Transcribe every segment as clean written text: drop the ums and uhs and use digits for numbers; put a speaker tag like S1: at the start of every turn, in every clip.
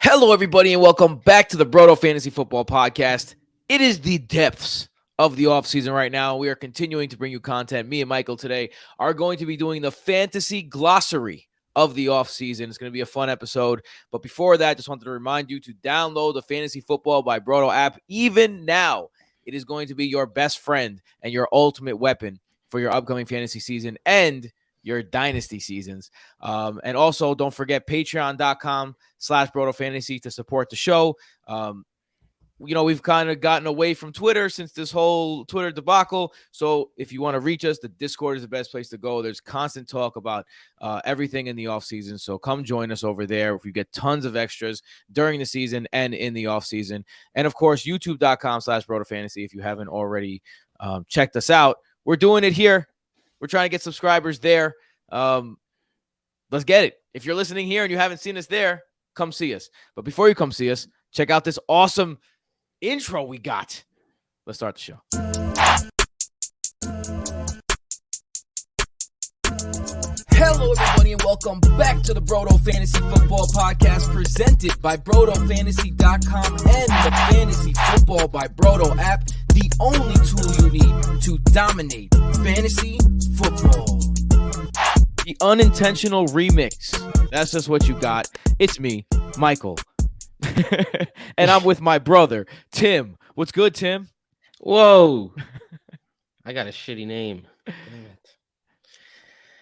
S1: Hello, everybody, and welcome back to the Broto Fantasy Football Podcast. It is the depths of the offseason right now. We are continuing to bring you content. Me and Michael today are going to be doing the Fantasy Glossary of the offseason. It's going to be a fun episode. But before that, just wanted to remind you to download the Fantasy Football by Broto app. Even now, it is going to be your best friend and your ultimate weapon for your upcoming fantasy season and your dynasty seasons. And also, don't forget patreon.com/BrotoFantasy to support the show. We've kind of gotten away from Twitter since this whole Twitter debacle. So if you want to reach us, the Discord is the best place to go. There's constant talk about everything in the offseason. So come join us over there. We get tons of extras during the season and in the offseason. And of course, youtube.com/BrotoFantasy if you haven't already checked us out. We're doing it here. We're trying to get subscribers there. Let's get it. If you're listening here and you haven't seen us there, come see us. But before you come see us, check out this awesome intro we got. Let's start the show. Hello, everybody, and welcome back to the Broto Fantasy Football Podcast presented by BrotoFantasy.com and the Fantasy Football by Broto app, the only tool you need to dominate fantasy football. The unintentional remix. That's just what you got. It's me, Michael. And I'm with my brother, Tim. What's good, Tim?
S2: Whoa. I got a shitty name.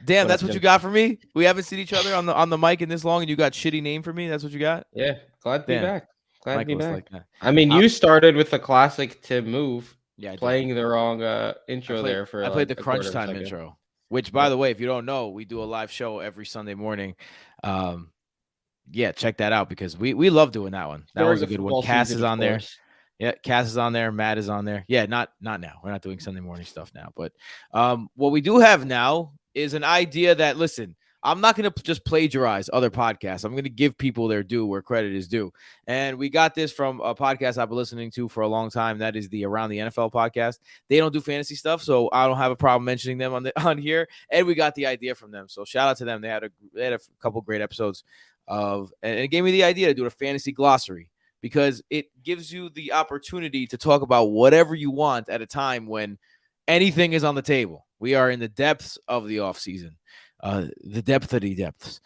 S1: Damn, that's what you got for me? We haven't seen each other on the mic in this long, and you got shitty name for me? That's what you got?
S2: Yeah, glad to be back. Glad to be back.
S1: Like that.
S2: I mean, you started with the classic Tim move.
S1: Yeah,
S2: playing the wrong intro there for
S1: I played the crunch time intro, which, by the way, if you don't know, we do a live show every Sunday morning. Yeah, check that out because we love doing that one. That was a good one. Cass is on there. Yeah, Cass is on there. Matt is on there. Yeah, not now. We're not doing Sunday morning stuff now. But what we do have now is an idea that, listen, I'm not going to just plagiarize other podcasts. I'm going to give people their due where credit is due. And we got this from a podcast I've been listening to for a long time. That is the Around the NFL podcast. They don't do fantasy stuff, so I don't have a problem mentioning them on here. And we got the idea from them. So shout out to them. They had a couple great episodes and it gave me the idea to do a fantasy glossary because it gives you the opportunity to talk about whatever you want at a time when anything is on the table. We are in the depths of the offseason. The depth of the depths.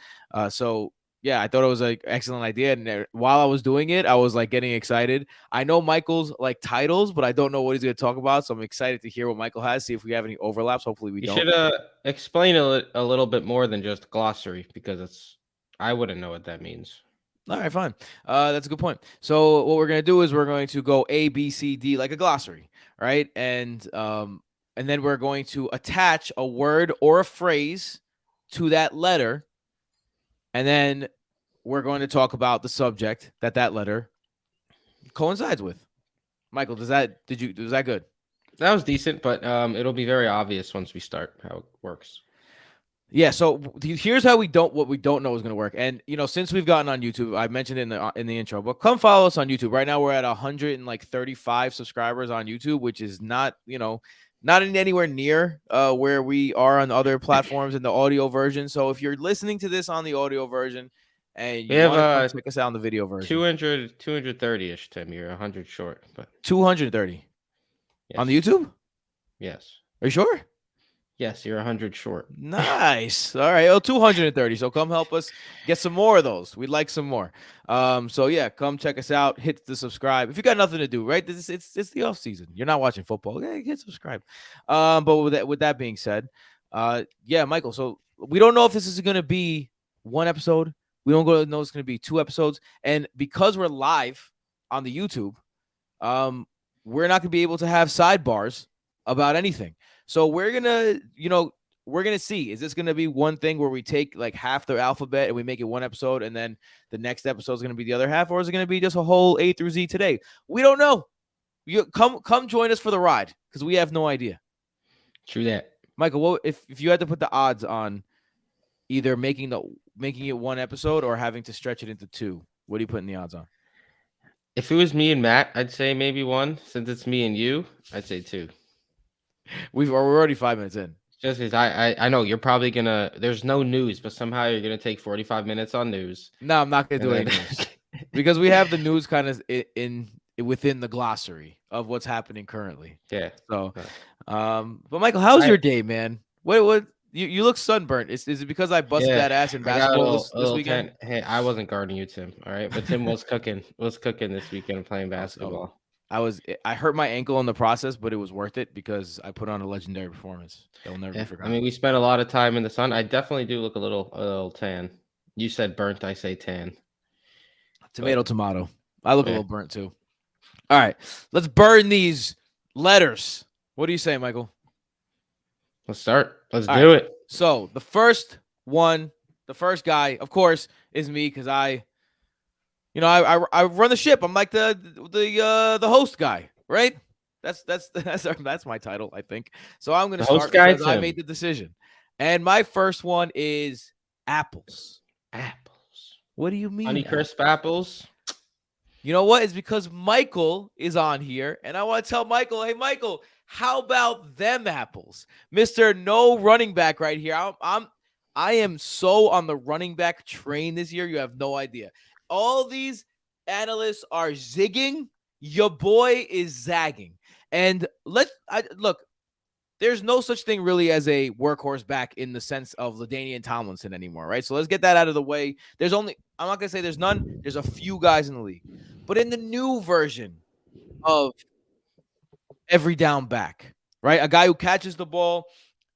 S1: So yeah, I thought it was an excellent idea. And while I was doing it, I was like getting excited. I know Michael's like titles, but I don't know what he's going to talk about. So I'm excited to hear what Michael has. See if we have any overlaps. Hopefully we don't.
S2: You should explain a little bit more than just glossary because I wouldn't know what that means.
S1: All right, fine. That's a good point. So what we're going to do is we're going to go A, B, C, D like a glossary, right? And then we're going to attach a word or a phrase to that letter, and then we're going to talk about the subject that letter coincides with. Michael, was that good?
S2: That was decent, but it'll be very obvious once we start how it works.
S1: Yeah, so here's how what we don't know is going to work. And since we've gotten on YouTube, I mentioned in the intro, but come follow us on YouTube. Right now we're at 135 subscribers on YouTube, which is not anywhere near where we are on other platforms in the audio version. So if you're listening to this on the audio version and you want to check us out on the video version,
S2: 230-ish, Tim. You're 100 short, but
S1: 230 on the YouTube.
S2: Yes.
S1: Are you sure?
S2: Yes, you're 100 short.
S1: Nice. All right. 230. So come help us get some more of those. We'd like some more. So yeah, come check us out. Hit the subscribe. If you got nothing to do, right? It's the off season. You're not watching football. Yeah, hit subscribe. But with that being said, yeah, Michael. So we don't know if this is going to be one episode. We don't know it's going to be 2 episodes. And because we're live on the YouTube, we're not going to be able to have sidebars about anything. So we're gonna see. Is this gonna be one thing where we take like half the alphabet and we make it one episode, and then the next episode is gonna be the other half, or is it gonna be just a whole A through Z today? We don't know. You come join us for the ride because we have no idea.
S2: True that,
S1: Michael. What if you had to put the odds on either making it one episode or having to stretch it into 2? What are you putting the odds on?
S2: If it was me and Matt, I'd say maybe 1. Since it's me and you, I'd say 2.
S1: We're already 5 minutes in.
S2: Just because I know you're probably gonna. There's no news, but somehow you're gonna take 45 minutes on news.
S1: No, I'm not gonna do it. because we have the news kind of within the glossary of what's happening currently.
S2: Yeah.
S1: So, but Michael, how's your day, man? What you look sunburnt? Is it because I busted that ass in
S2: I got
S1: basketball
S2: a
S1: this
S2: little
S1: weekend?
S2: tan. Hey, I wasn't guarding you, Tim. All right, but Tim was cooking this weekend playing
S1: So
S2: basketball.
S1: I hurt my ankle in the process, but it was worth it because I put on a legendary performance that will never be
S2: Yeah,
S1: forgotten.
S2: I mean, we spent a lot of time in the sun. I definitely do look a little tan. You said burnt, I say tan.
S1: Tomato. I look a
S2: Yeah.
S1: little burnt too. All right, let's burn these letters. What do you say, Michael?
S2: Let's start. Let's
S1: All
S2: do
S1: right.
S2: it.
S1: So the first guy, of course, is me because I run the ship. I'm like the host guy, right? That's my title, I think. So I'm gonna
S2: The host
S1: start
S2: guy,
S1: because I
S2: Tim.
S1: made the decision. And my first one is apples.
S2: Apples.
S1: What do you mean?
S2: Honeycrisp apples.
S1: You know what? It's because Michael is on here, and I want to tell Michael, hey Michael, how about them apples, Mister No running back right here. I am so on the running back train this year. You have no idea. All these analysts are zigging. Your boy is zagging. And look. There's no such thing really as a workhorse back in the sense of LaDainian Tomlinson anymore, right? So let's get that out of the way. I'm not going to say there's none. There's a few guys in the league. But in the new version of every down back, right? A guy who catches the ball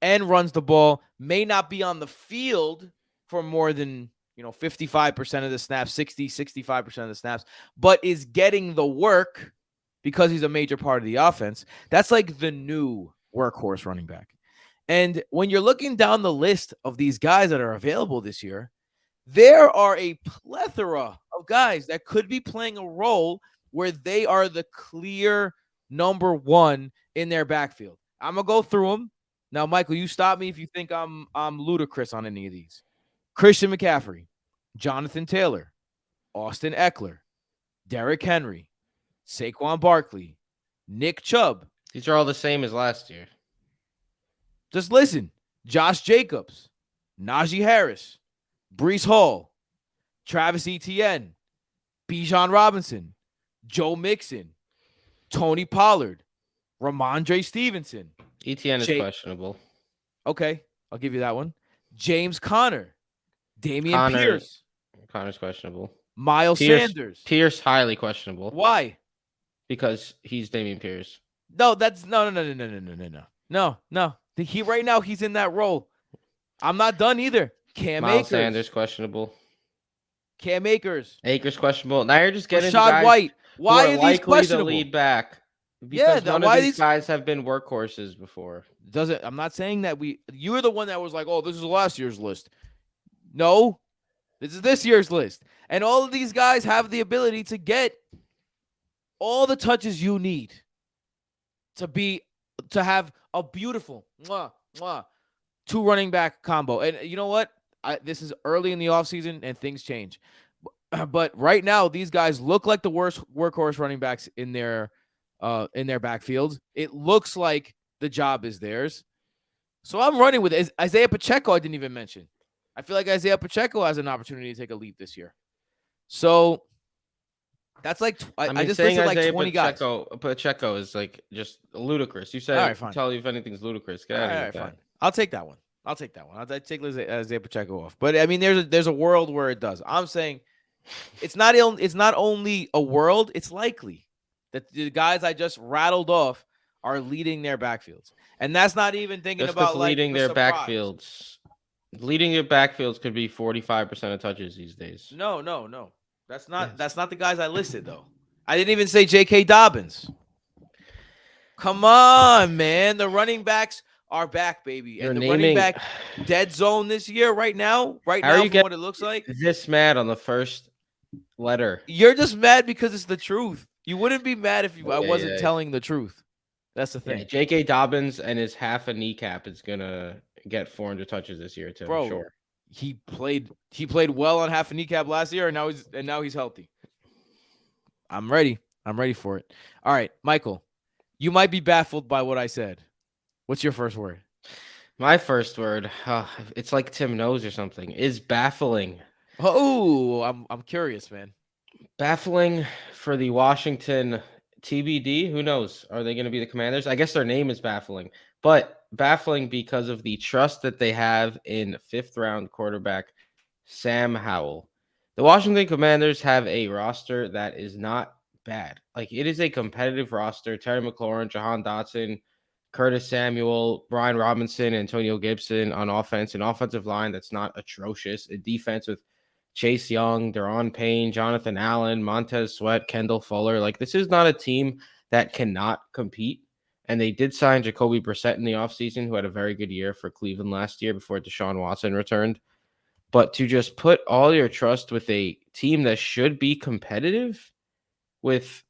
S1: and runs the ball may not be on the field for more than, 55% of the snaps, 65% of the snaps, but is getting the work because he's a major part of the offense. That's like the new workhorse running back. And when you're looking down the list of these guys that are available this year, there are a plethora of guys that could be playing a role where they are the clear number one in their backfield. I'm going to go through them. Now, Michael, you stop me if you think I'm ludicrous on any of these. Christian McCaffrey, Jonathan Taylor, Austin Eckler, Derrick Henry, Saquon Barkley, Nick Chubb.
S2: These are all the same as last year.
S1: Just listen. Josh Jacobs, Najee Harris, Breece Hall, Travis Etienne, Bijan Robinson, Joe Mixon, Tony Pollard, Ramondre Stevenson.
S2: ETN is questionable.
S1: Okay, I'll give you that one. James Conner, Damian Pierce.
S2: Connor's questionable.
S1: Miles Sanders.
S2: Pierce highly questionable.
S1: Why?
S2: Because he's Damian Pierce.
S1: No, that's no. He right now he's in that role. I'm not done either.
S2: Miles Sanders questionable.
S1: Cam Akers.
S2: Akers questionable. Now you're just getting
S1: Rashad White. Why are these questionable?
S2: To lead back. Because none of these guys have been workhorses before.
S1: I'm not saying that you're the one that was like, oh, this is last year's list. No, this is this year's list. And all of these guys have the ability to get all the touches you need to have a beautiful two running back combo. And you know what? This is early in the offseason and things change. But right now, these guys look like the worst workhorse running backs in their backfield. It looks like the job is theirs. So I'm running with it. Isaiah Pacheco, I didn't even mention. I feel like Isaiah Pacheco has an opportunity to take a leap this year. So that's like I just listed like 20 guys.
S2: Pacheco is like just ludicrous. You said, right, tell you if anything's ludicrous. Get out of here with that. Fine.
S1: I'll take that one. I'll take Isaiah Pacheco off. But I mean, there's a world where it does. I'm saying it's not only a world, it's likely that the guys I just rattled off are leading their backfields. And that's not even thinking
S2: just
S1: about
S2: leading
S1: like
S2: their backfields. Leading your backfields could be 45% of touches these days.
S1: No. That's not the guys I listed though. I didn't even say J.K. Dobbins. Come on, man. The running backs are back, baby. And the running back dead zone this year, right now, from what it looks like.
S2: This mad on the first letter.
S1: You're just mad because it's the truth. You wouldn't be mad if I wasn't telling the truth. That's the thing.
S2: Yeah, J.K. Dobbins and his half a kneecap is gonna get 400 touches this year too.
S1: Bro,
S2: sure.
S1: He played well on half a kneecap last year, and now he's healthy. I'm ready. I'm ready for it. All right, Michael, you might be baffled by what I said. What's your first word?
S2: My first word, it's like Tim knows or something, is baffling.
S1: Oh, I'm curious, man.
S2: Baffling for the Washington TBD. Who knows? Are they going to be the Commanders? I guess their name is baffling, but baffling because of the trust that they have in fifth round quarterback Sam Howell. The Washington Commanders have a roster that is not bad. Like, it is a competitive roster. Terry McLaurin, Jahan Dotson, Curtis Samuel, Brian Robinson, Antonio Gibson on offense, an offensive line that's not atrocious, a defense with Chase Young, Deron Payne, Jonathan Allen, Montez Sweat, Kendall Fuller. Like, this is not a team that cannot compete. And they did sign Jacoby Brissett in the offseason, who had a very good year for Cleveland last year before Deshaun Watson returned. But to just put all your trust with a team that should be competitive with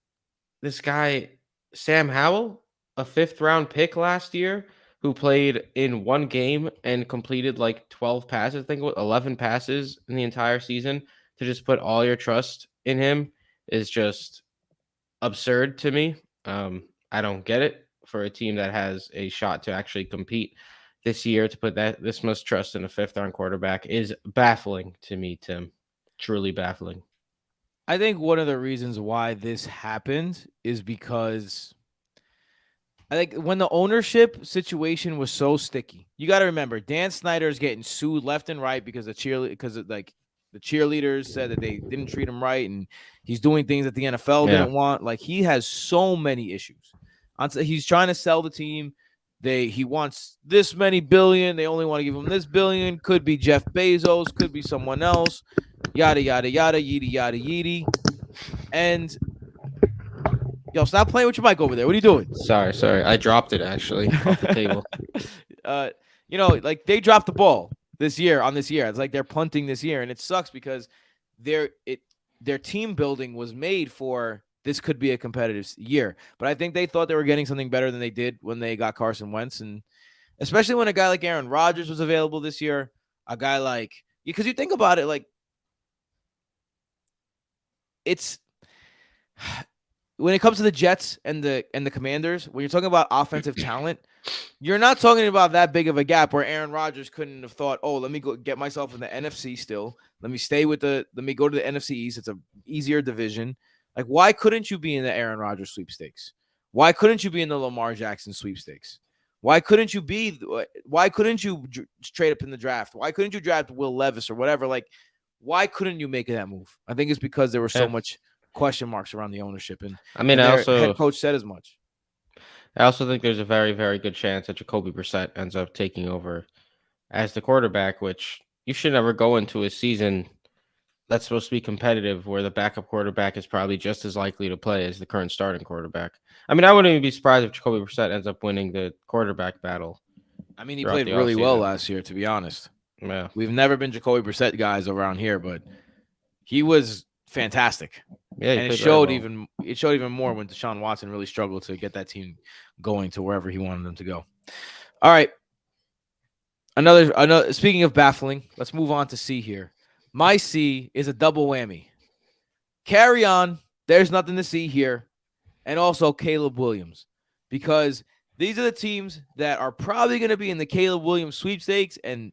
S2: this guy, Sam Howell, a fifth round pick last year, who played in one game and completed like 12 passes, I think it was 11 passes in the entire season, to just put all your trust in him is just absurd to me. I don't get it for a team that has a shot to actually compete this year. To put that this much trust in a fifth round quarterback is baffling to me, Tim. Truly baffling.
S1: I think one of the reasons why this happened is because I think when the ownership situation was so sticky, you got to remember Dan Snyder is getting sued left and right because the cheerleaders said that they didn't treat him right, and he's doing things that the NFL didn't want. Like, he has so many issues. He's trying to sell the team. He wants this many billion. They only want to give him this billion. Could be Jeff Bezos. Could be someone else. Yada yada yada yada yada yada. And yo, stop playing with your mic over there. What are you doing?
S2: Sorry. I dropped it actually off the table.
S1: Like, they dropped the ball this year. It's like they're punting this year, and it sucks because their team building was made for this could be a competitive year. But I think they thought they were getting something better than they did when they got Carson Wentz, and especially when a guy like Aaron Rodgers was available this year, a guy like, because you think about it, like, it's when it comes to the Jets and the Commanders, when you're talking about offensive talent, you're not talking about that big of a gap where Aaron Rodgers couldn't have thought, oh, let me go get myself in the NFC still. Let me go to the NFC East. It's a easier division. Like, why couldn't you be in the Aaron Rodgers sweepstakes? Why couldn't you be in the Lamar Jackson sweepstakes? Why couldn't you trade up in the draft? Why couldn't you draft Will Levis or whatever? Like, why couldn't you make that move? I think it's because there was so much question marks around the ownership, and their head coach said as much.
S2: I also think there's a very, very good chance that Jacoby Brissett ends up taking over as the quarterback, which you should never go into a season that's supposed to be competitive where the backup quarterback is probably just as likely to play as the current starting quarterback. I mean, I wouldn't even be surprised if Jacoby Brissett ends up winning the quarterback battle.
S1: I mean, he played really well last year, to be honest.
S2: Yeah.
S1: We've never been Jacoby Brissett guys around here, but he was fantastic.
S2: Yeah,
S1: and it showed even more when Deshaun Watson really struggled to get that team going to wherever he wanted them to go. All right. Another speaking of baffling, let's move on to C here. My C is a double whammy. Carry on. There's nothing to see here. And also Caleb Williams, because these are the teams that are probably going to be in the Caleb Williams sweepstakes, and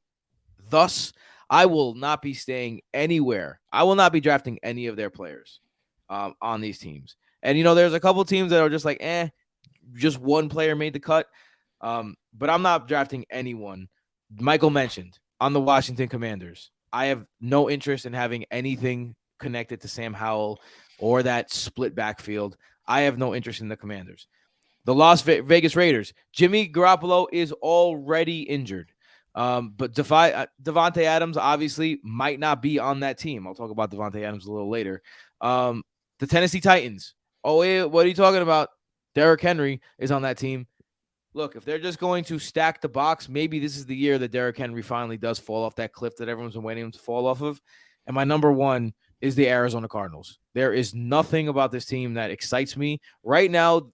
S1: thus I will not be staying anywhere. I will not be drafting any of their players on these teams. And, there's a couple teams that are just like, just one player made the cut. But I'm not drafting anyone. Michael mentioned on the Washington Commanders, I have no interest in having anything connected to Sam Howell or that split backfield. I have no interest in the Commanders. The Las Vegas Raiders, Jimmy Garoppolo is already injured. But Devontae Adams obviously might not be on that team. I'll talk about Devontae Adams a little later. The Tennessee Titans. Oh, wait, what are you talking about? Derrick Henry is on that team. Look, if they're just going to stack the box, maybe this is the year that Derrick Henry finally does fall off that cliff that everyone's been waiting him to fall off of. And my number one is the Arizona Cardinals. There is nothing about this team that excites me right now.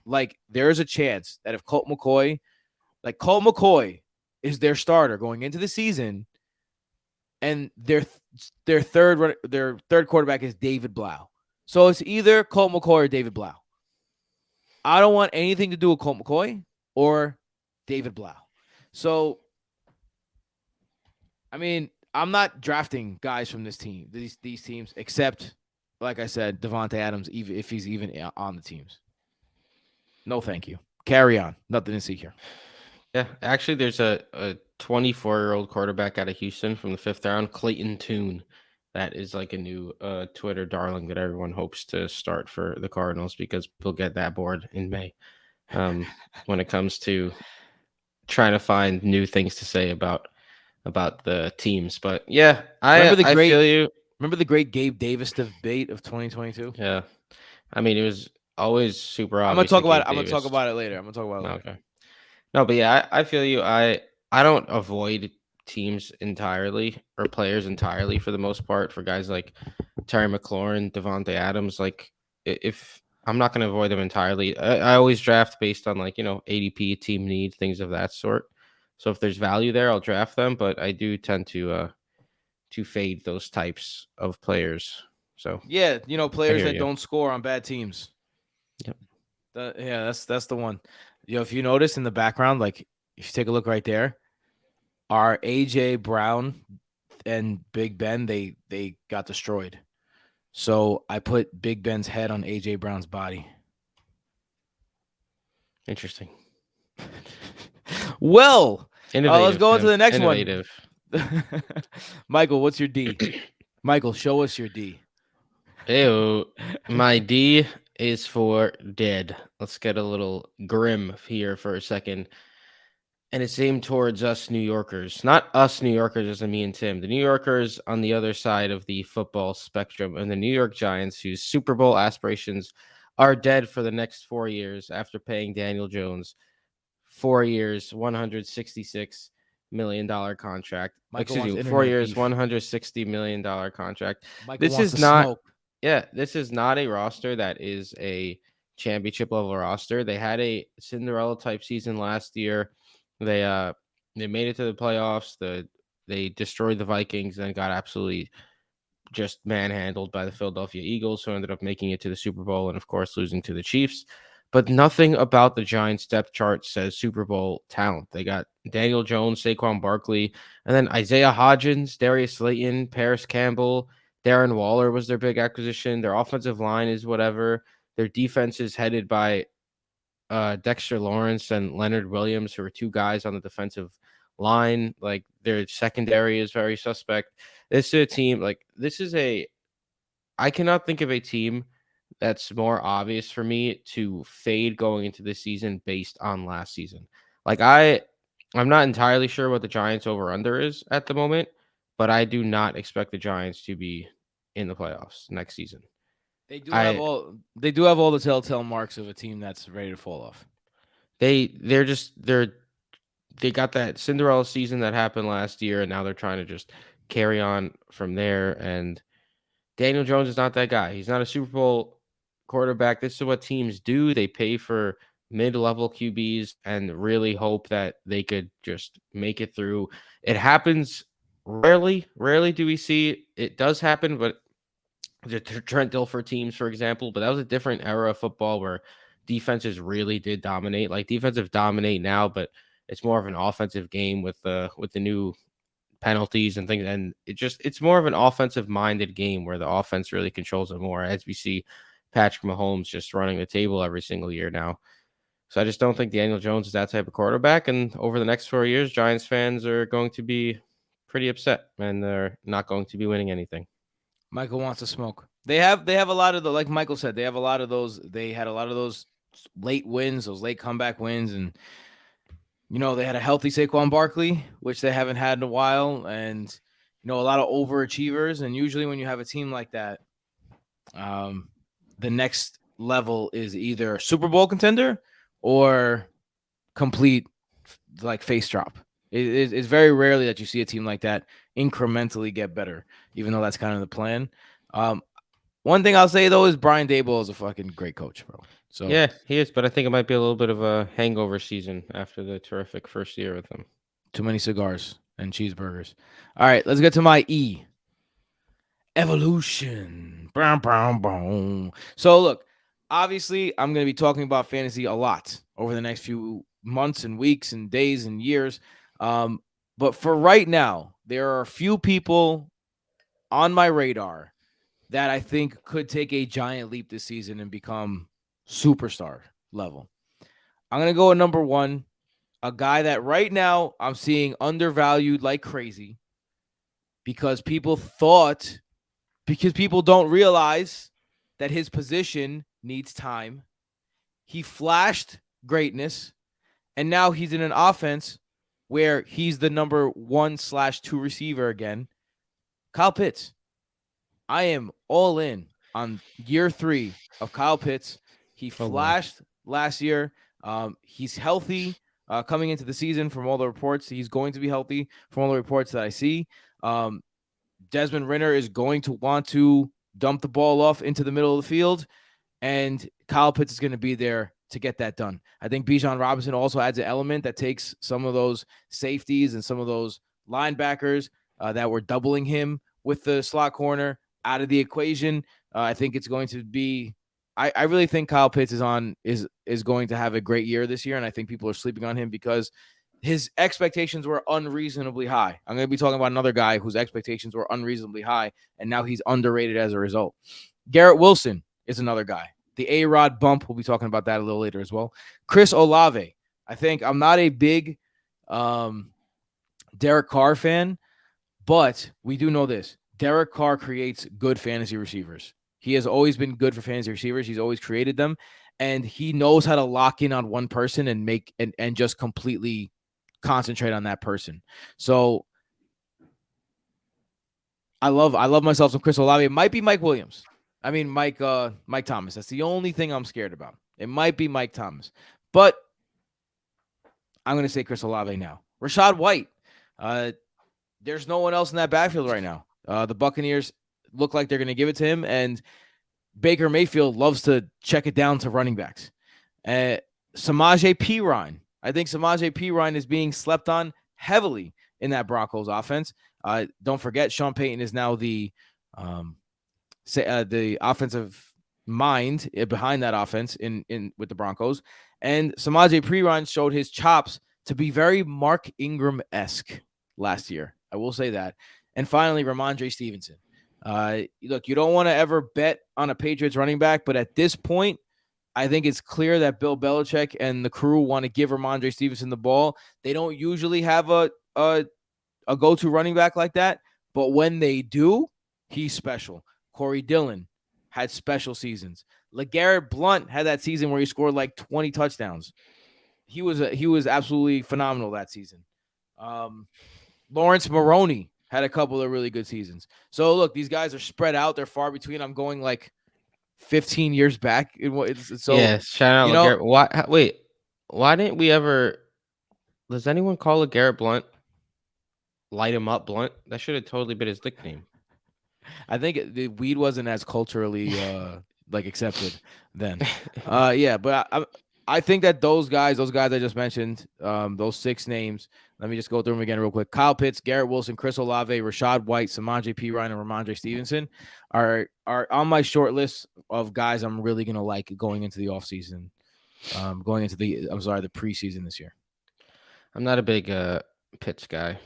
S1: Like, there is a chance that if Colt McCoy is their starter going into the season, and their third quarterback is David Blau. So it's either Colt McCoy or David Blau. I don't want anything to do with Colt McCoy or David Blau. So, I mean, I'm not drafting guys from this team, these teams, except like I said, Devontae Adams, even if he's even on the teams. No, thank you. Carry on. Nothing to see here.
S2: Yeah, actually, there's a 24-year-old quarterback out of Houston from the 5th round, Clayton Tune. That is like a new Twitter darling that everyone hopes to start for the Cardinals because people get that bored in May when it comes to trying to find new things to say about the teams. But yeah, I feel you.
S1: Remember the great Gabe Davis debate of 2022?
S2: Yeah, I mean, it was always super
S1: I'm gonna
S2: obvious
S1: talk
S2: that
S1: about it.
S2: Gabe
S1: I'm gonna talk
S2: Davis.
S1: about it later. I'm gonna talk about it later.
S2: Okay. No, but yeah, I feel you. I don't avoid teams entirely or players entirely for the most part. For guys like Terry McLaurin, Devontae Adams, like if I'm not going to avoid them entirely, I always draft based on like ADP, team need, things of that sort. So if there's value there, I'll draft them. But I do tend to fade those types of players. So
S1: Yeah,
S2: I
S1: players
S2: hear
S1: that
S2: you.
S1: don't score on bad teams.
S2: Yep.
S1: Yeah, that's the one. If you notice in the background, like if you take a look right there, are AJ Brown and Big Ben, they got destroyed. So I put Big Ben's head on AJ Brown's body.
S2: Interesting.
S1: Well, let's
S2: Innovative,
S1: go on to
S2: Tim.
S1: the next
S2: Innovative.
S1: one. Michael, what's your D? Michael, show us your D.
S2: Ew. My D is for dead. Let's get a little grim here for a second. And it's aimed towards us New Yorkers. Not us New Yorkers as in me and Tim. The New Yorkers on the other side of the football spectrum and the New York Giants, whose Super Bowl aspirations are dead for the next 4 years after paying Daniel Jones 4 years, $166 million contract.
S1: Michael
S2: Excuse
S1: wants
S2: me, 4
S1: internet
S2: years,
S1: beef.
S2: $160 million contract.
S1: Michael
S2: This
S1: wants
S2: is
S1: to
S2: not,
S1: smoke.
S2: yeah, this is not a roster that is a championship level roster. They had a Cinderella type season last year. They made it to the playoffs. They destroyed the Vikings and got absolutely just manhandled by the Philadelphia Eagles, who ended up making it to the Super Bowl and, of course, losing to the Chiefs. But nothing about the Giants' depth chart says Super Bowl talent. They got Daniel Jones, Saquon Barkley, and then Isaiah Hodgins, Darius Slayton, Paris Campbell, Darren Waller was their big acquisition. Their offensive line is whatever. Their defense is headed by Dexter Lawrence and Leonard Williams, who are two guys on the defensive line. Like their secondary is very suspect. This is a team I cannot think of a team that's more obvious for me to fade going into this season based on last season. I'm not entirely sure what the Giants over under is at the moment, but I do not expect the Giants to be in the playoffs next season.
S1: They do have all the telltale marks of a team that's ready to fall off.
S2: They got that Cinderella season that happened last year, and now they're trying to just carry on from there. And Daniel Jones is not that guy. He's not a Super Bowl quarterback. This is what teams do. They pay for mid-level QBs and really hope that they could just make it through. It happens rarely. Rarely do we see it does happen, but the Trent Dilfer teams, for example, but that was a different era of football where defenses really did dominate. Like defensive dominate now, but it's more of an offensive game with the new penalties and things. And it's more of an offensive minded game where the offense really controls it more, as we see Patrick Mahomes just running the table every single year now. So I just don't think Daniel Jones is that type of quarterback. And over the next 4 years, Giants fans are going to be pretty upset and they're not going to be winning anything.
S1: Michael wants to smoke. They have a lot of like Michael said, they have a lot of those. They had a lot of those late wins, those late comeback wins, and they had a healthy Saquon Barkley, which they haven't had in a while, and a lot of overachievers. And usually, when you have a team like that, the next level is either Super Bowl contender or complete like face drop. It's very rarely that you see a team like that incrementally get better, even though that's kind of the plan. One thing I'll say though is Brian Daboll is a fucking great coach, bro. So
S2: yeah, he is, but I think it might be a little bit of a hangover season after the terrific first year with him.
S1: Too many cigars and cheeseburgers. All right, let's get to my E. Evolution. Boom, boom, boom. So look, obviously, I'm going to be talking about fantasy a lot over the next few months and weeks and days and years. But for right now, there are a few people on my radar that I think could take a giant leap this season and become superstar level. I'm going to go at number 1, a guy that right now I'm seeing undervalued like crazy because people don't realize that his position needs time. He flashed greatness, and now he's in an offense where he's the number 1/2 receiver again. Kyle Pitts. I am all in on year 3 of Kyle Pitts. He flashed last year. He's healthy coming into the season from all the reports. He's going to be healthy from all the reports that I see. Desmond Ridder is going to want to dump the ball off into the middle of the field, and Kyle Pitts is going to be there to get that done. I think Bijan Robinson also adds an element that takes some of those safeties and some of those linebackers that were doubling him with the slot corner out of the equation. I think it's going to be. I really think Kyle Pitts is going to have a great year this year, and I think people are sleeping on him because his expectations were unreasonably high. I'm going to be talking about another guy whose expectations were unreasonably high, and now he's underrated as a result. Garrett Wilson is another guy. The A-Rod bump, we'll be talking about that a little later as well. Chris Olave. I think I'm not a big Derek Carr fan, but we do know this. Derek Carr creates good fantasy receivers. He has always been good for fantasy receivers. He's always created them, and he knows how to lock in on one person and make and just completely concentrate on that person. So I love myself some Chris Olave. It might be Mike Williams. I mean Mike Thomas. That's the only thing I'm scared about. It might be Mike Thomas, but I'm going to say Chris Olave now. Rachaad White. There's no one else in that backfield right now. The Buccaneers look like they're going to give it to him, and Baker Mayfield loves to check it down to running backs. Samaje Perine. I think Samaje Perine is being slept on heavily in that Broncos offense. Don't forget, Sean Payton is now the offensive mind behind that offense in with the Broncos. And Samaje Perine showed his chops to be very Mark Ingram-esque last year. I will say that. And finally, Ramondre Stevenson. Look, you don't want to ever bet on a Patriots running back, but at this point, I think it's clear that Bill Belichick and the crew want to give Ramondre Stevenson the ball. They don't usually have a go-to running back like that, but when they do, he's special. Corey Dillon had special seasons. LeGarrette Blount had that season where he scored like 20 touchdowns. He was absolutely phenomenal that season. Lawrence Maroney had a couple of really good seasons. So look, these guys are spread out. They're far between. I'm going like 15 years back. So
S2: yeah, shout out LeGarrette. Why didn't we ever? Does anyone call LeGarrette Blount? Light him up, Blunt. That should have totally been his nickname.
S1: I think the weed wasn't as culturally like accepted then. Yeah, but I think that those guys I just mentioned, those 6 names. Let me just go through them again real quick. Kyle Pitts, Garrett Wilson, Chris Olave, Rachaad White, Samaje Perine, and Ramondre Stevenson are on my short list of guys I'm really gonna like going into the offseason. Going into the preseason this year.
S2: I'm not a big Pitts guy.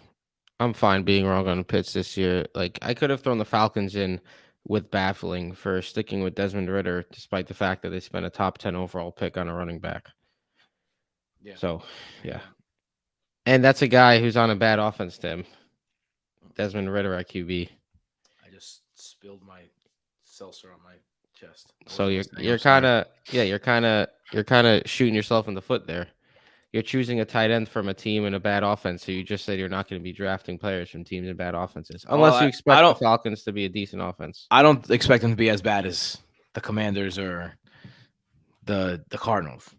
S2: I'm fine being wrong on Pitts this year. Like, I could have thrown the Falcons in with baffling for sticking with Desmond Ridder, despite the fact that they spent a top 10 overall pick on a running back. Yeah. So, yeah. And that's a guy who's on a bad offense, Tim. Desmond Ridder at QB.
S1: I just spilled my seltzer on my chest.
S2: So you're kind of shooting yourself in the foot there. You're choosing a tight end from a team in a bad offense, so you just said you're not going to be drafting players from teams in bad offenses, unless you expect the Falcons to be a decent offense.
S1: I don't expect them to be as bad as the Commanders or the Cardinals.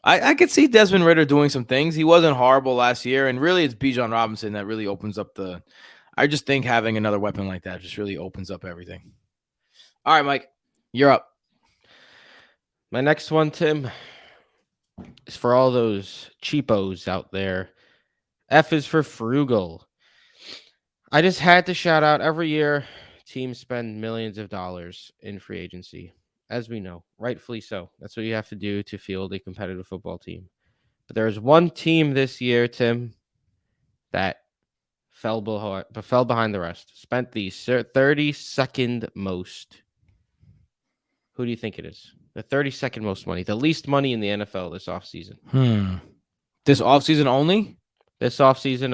S1: I could see Desmond Ridder doing some things. He wasn't horrible last year, and really it's Bijan Robinson that really opens up the – I just think having another weapon like that just really opens up everything. All right, Mike, you're up.
S2: My next one, Tim – is for all those cheapos out there. F is for frugal. I just had to shout out every year teams spend millions of dollars in free agency. As we know, rightfully so. That's what you have to do to field a competitive football team. But there's one team this year, Tim, that fell behind the rest. Spent the 32nd most. Who do you think it is? The 32nd most money, the least money in the NFL this offseason.
S1: This offseason only?
S2: This offseason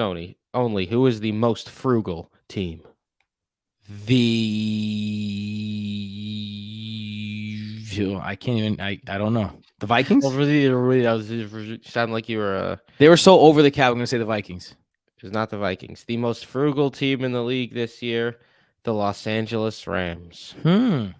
S2: only. Who is the most frugal team?
S1: I can't even. I don't know. The Vikings?
S2: Sound like you were.
S1: They were so over the cap. I'm gonna say the Vikings.
S2: It's not the Vikings. The most frugal team in the league this year, the Los Angeles Rams.
S1: They're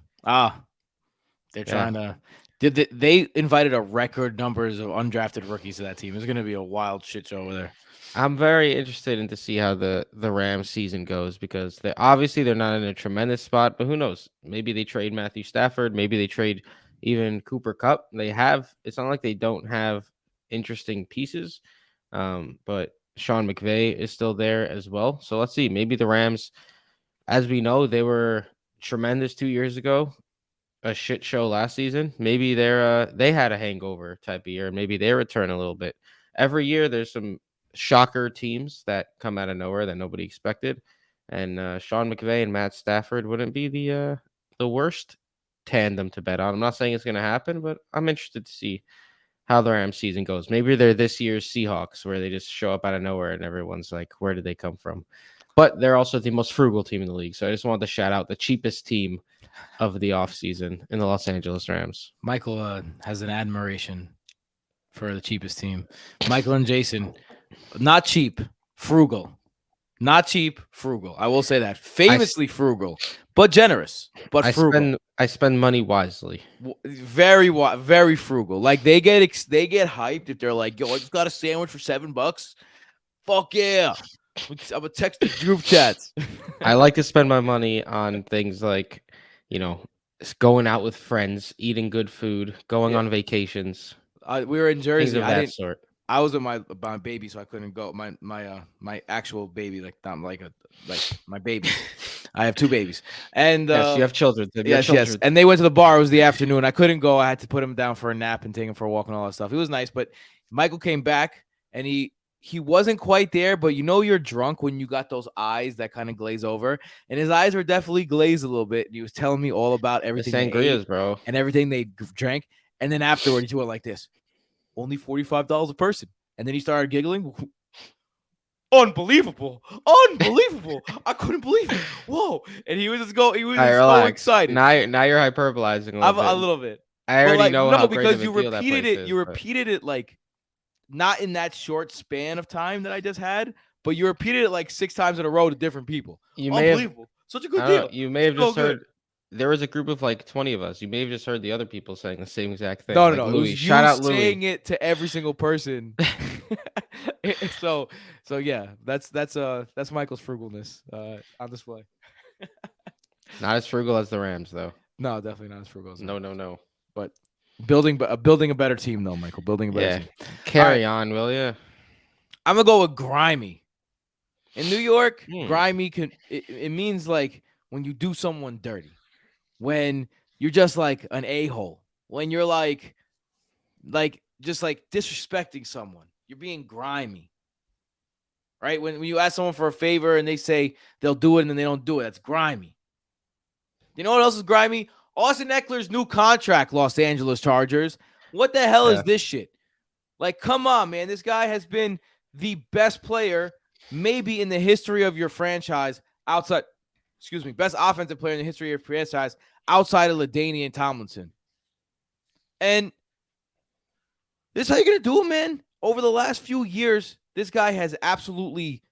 S1: trying to. They invited a record numbers of undrafted rookies to that team. It's gonna be a wild shit show over there.
S2: I'm very interested in to see how the Rams season goes because they're not in a tremendous spot, but who knows? Maybe they trade Matthew Stafford. Maybe they trade even Cooper Kupp. It's not like they don't have interesting pieces, but Sean McVay is still there as well. So let's see. Maybe the Rams, as we know, they were tremendous 2 years ago, a shit show last season. Maybe they had a hangover type of year, and maybe they return a little bit. Every year, there's some shocker teams that come out of nowhere that nobody expected, and Sean McVay and Matt Stafford wouldn't be the worst tandem to bet on. I'm not saying it's going to happen, but I'm interested to see how the Rams season goes. Maybe they're this year's Seahawks, where they just show up out of nowhere and everyone's like, where did they come from? But they're also the most frugal team in the league. So I just wanted to shout out the cheapest team of the offseason in the Los Angeles Rams.
S1: Michael has an admiration for the cheapest team. Michael and Jason, not cheap, frugal. Not cheap, frugal. I will say that. Famously frugal, but generous, but frugal.
S2: I spend money wisely.
S1: Very frugal. Like they get hyped if they're like, yo, I just got a sandwich for $7. Fuck yeah. I'm gonna text the group chats.
S2: I like to spend my money on things like, going out with friends, eating good food, going on vacations.
S1: We were in Jersey.
S2: Things of that sort.
S1: I was with my baby, so I couldn't go. My actual baby, like not like my baby. I have two babies, and
S2: yes, you have children.
S1: Yes. And they went to the bar. It was the afternoon. I couldn't go. I had to put him down for a nap and take him for a walk and all that stuff. It was nice, but Michael came back and he wasn't quite there. But you're drunk when you got those eyes that kind of glaze over, and his eyes were definitely glazed a little bit. And he was telling me all about everything
S2: the sangrias, bro,
S1: and everything they drank. And then afterwards, he went like this. Only $45 a person. And then he started giggling. Unbelievable. I couldn't believe it. Whoa. And he was just so excited.
S2: Now you're hyperbolizing
S1: a little bit.
S2: I already know how
S1: because you repeated it. You repeated it like not in that short span of time that I just had, but you repeated it like 6 times in a row to different people. Unbelievable. Such a good deal.
S2: You may have just heard. There was a group of like 20 of us. You may have just heard the other people saying the same exact thing.
S1: No.
S2: Louis.
S1: Shout out Louis. Saying it to every single person. so yeah, that's Michael's frugalness on display.
S2: Not as frugal as the Rams, though.
S1: No, definitely not as frugal as
S2: No.
S1: But building a better team, though, Michael. Building a better team.
S2: Carry on, will you?
S1: I'm gonna go with grimy. In New York, grimy it means like when you do someone dirty. When you're just like an a-hole, when you're like just like disrespecting someone, you're being grimy, right? When you ask someone for a favor and they say they'll do it and then they don't do it, that's grimy. You know what else is grimy? Austin Eckler's new contract, Los Angeles Chargers. What the hell is this shit? Like, come on, man. This guy has been the best player maybe in the history of your franchise outside. Excuse me, best offensive player in the history of your franchise outside of LaDainian Tomlinson. And this is how you're going to do it, man. Over the last few years, this guy has absolutely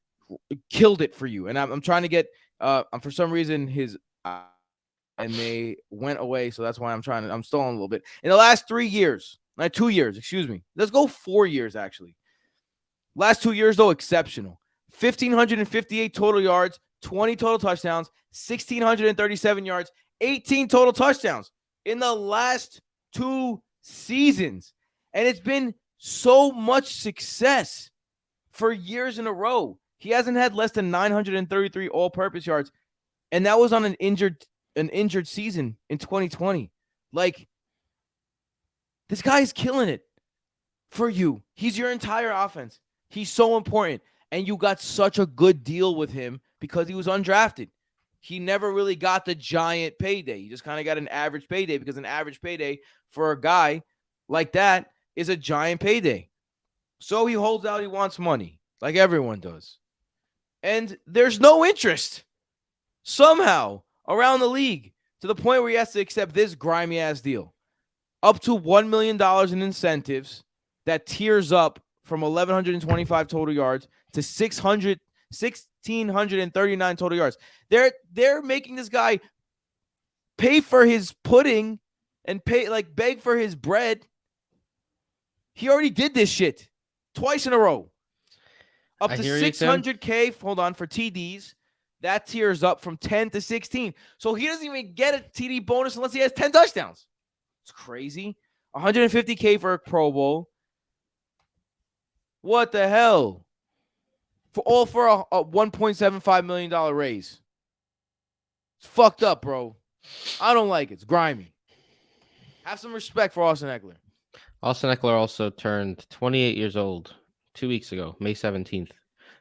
S1: killed it for you. And I'm trying to get, for some reason, his and they went away. So that's why I'm stalling a little bit. In the last 3 years, 2 years, excuse me. Let's go 4 years, actually. Last 2 years, though, exceptional. 1,558 total yards, 20 total touchdowns, 1,637 yards, 18 total touchdowns in the last 2 seasons. And it's been so much success for years in a row. He hasn't had less than 933 all-purpose yards, and that was on an injured season in 2020. Like, this guy is killing it for you. He's your entire offense. He's so important. and you got such a good deal with him because he was undrafted. He never really got the giant payday. You just kind of got an average payday because an average payday for a guy like that is a giant payday. So he holds out, he wants money, like everyone does. And there's no interest somehow around the league to the point where he has to accept this grimy ass deal. Up to $1 million in incentives that tiers up from 1,125 total yards to 1,639 total yards. They're making this guy pay for his pudding and beg for his bread. He already did this shit twice in a row. Up to 600K, hold on, for TDs. That tiers up from 10 to 16. So he doesn't even get a TD bonus unless he has 10 touchdowns. It's crazy. 150K for a Pro Bowl. What the hell? For a $1.75 million raise. It's fucked up, bro. I don't like it. It's grimy. Have some respect for Austin Ekeler.
S2: Austin Ekeler also turned 28 years old 2 weeks ago, May 17th.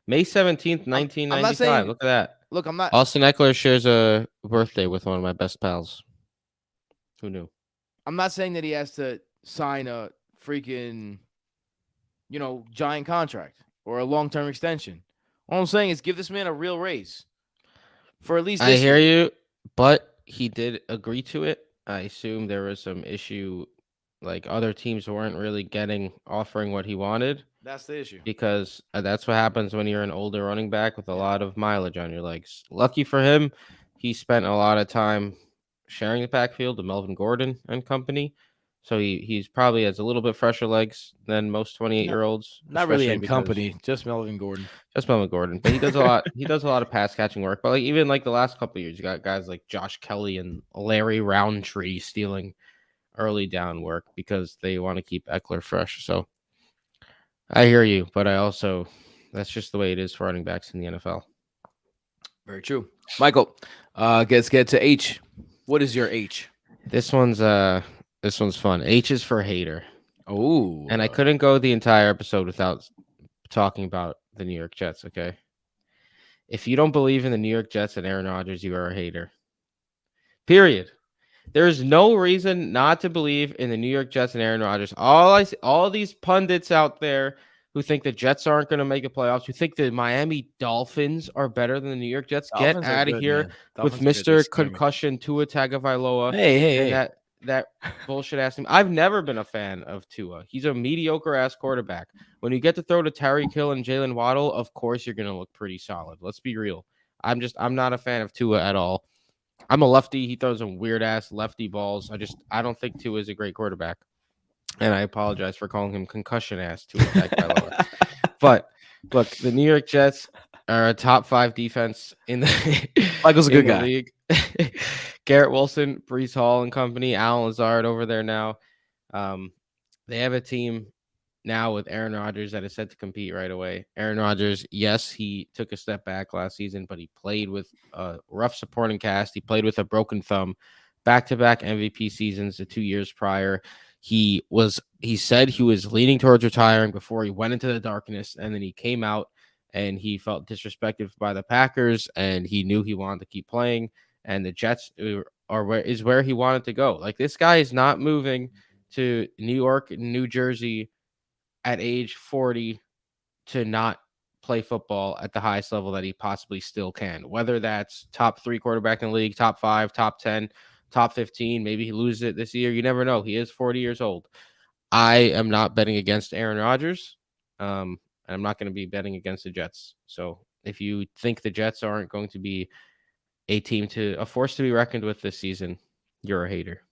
S2: May 17th, 1995. Look at that.
S1: Look, I'm not.
S2: Austin Ekeler shares a birthday with one of my best pals. Who knew?
S1: I'm not saying that he has to sign a freaking, giant contract or a long-term extension. All I'm saying is give this man a real raise for at least this
S2: I hear
S1: year.
S2: you, but he did agree to it. I assume there was some issue, like other teams weren't really offering what he wanted.
S1: That's the issue.
S2: Because that's what happens when you're an older running back with a lot of mileage on your legs. Lucky for him, he spent a lot of time sharing the backfield with Melvin Gordon and company. So he's probably has a little bit fresher legs than most 28-year-olds.
S1: Not really in company, just Melvin Gordon.
S2: Just Melvin Gordon. But he does a lot. He does a lot of pass catching work. But even the last couple of years, you got guys like Josh Kelly and Larry Roundtree stealing early down work because they want to keep Ekeler fresh. So I hear you, but that's just the way it is for running backs in the NFL.
S1: Very true. Michael, let's get to H. What is your H?
S2: This one's fun. H is for hater.
S1: Oh.
S2: And I couldn't go the entire episode without talking about the New York Jets, okay? If you don't believe in the New York Jets and Aaron Rodgers, you are a hater. Period. There's no reason not to believe in the New York Jets and Aaron Rodgers. All these pundits out there who think the Jets aren't going to make the playoffs, who think the Miami Dolphins are better than the New York Jets, get out of here with Mr. Concussion Tua Tagovailoa.
S1: Hey.
S2: That bullshit ass team. I've never been a fan of Tua. He's a mediocre ass quarterback. When you get to throw to Tyreek Hill and Jalen Waddle, of course you're going to look pretty solid. Let's be real. I'm not a fan of Tua at all. I'm a lefty. He throws some weird ass lefty balls. I don't think Tua is a great quarterback. And I apologize for calling him concussion ass Tua Tagovailoa. But look, the New York Jets are a top 5 defense in the
S1: Michael's a good guy.
S2: League. Garrett Wilson, Breece Hall and company, Alan Lazard over there now. They have a team now with Aaron Rodgers that is set to compete right away. Aaron Rodgers, yes, he took a step back last season, but he played with a rough supporting cast. He played with a broken thumb, back-to-back MVP seasons the 2 years prior. He said he was leaning towards retiring before he went into the darkness, and then he came out and he felt disrespected by the Packers, and he knew he wanted to keep playing, and the Jets is where he wanted to go. Like, this guy is not moving to New York, New Jersey at age 40 to not play football at the highest level that he possibly still can, whether that's top 3 quarterback in the league, top 5, top 10, top 15. Maybe he loses it this year. You never know. He is 40 years old. I am not betting against Aaron Rodgers. And I'm not going to be betting against the Jets. So if you think the Jets aren't going to be a force to be reckoned with this season, you're a hater.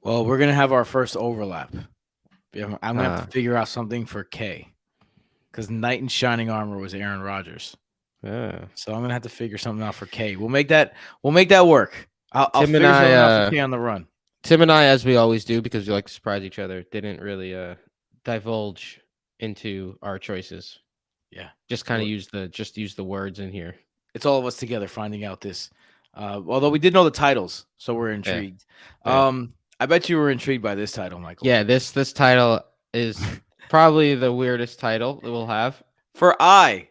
S1: Well, we're going to have our first overlap. I'm going to have to figure out something for K, because Knight in Shining Armor was Aaron Rodgers.
S2: Yeah.
S1: So I'm going to have to figure something out for K. We'll make that work. I'll figure something out for K on the run.
S2: Tim and I, as we always do, because we like to surprise each other, didn't really divulge into our choices.
S1: Yeah.
S2: Just kind of use the words in here.
S1: It's all of us together finding out this. Although we did know the titles, so we're intrigued.
S2: Yeah.
S1: I bet you were intrigued by this title, Michael.
S2: Yeah, this title is probably the weirdest title that we'll have.
S1: For I,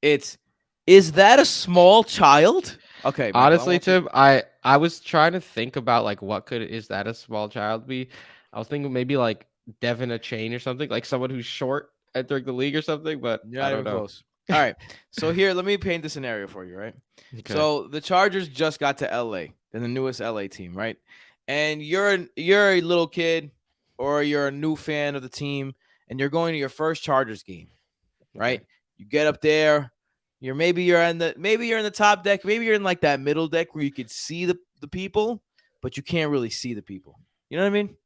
S1: is that a small child? Okay, Michael, I
S2: Honestly,
S1: want you.
S2: Tim, I was trying to think about like what could is that a small child be? I was thinking maybe like Devin a Chain or something, like someone who's short entering the league or something, but
S1: You're
S2: I
S1: not
S2: don't
S1: even
S2: know.
S1: close. All right. So here, let me paint the scenario for you, right?
S2: Okay.
S1: So the Chargers just got to LA, they're the newest LA team, right? And you're a little kid or you're a new fan of the team and you're going to your first Chargers game, right?
S2: Okay.
S1: You get up there, you're in the top deck, maybe you're in like that middle deck where you could see the people, but you can't really see the people. You know what I mean?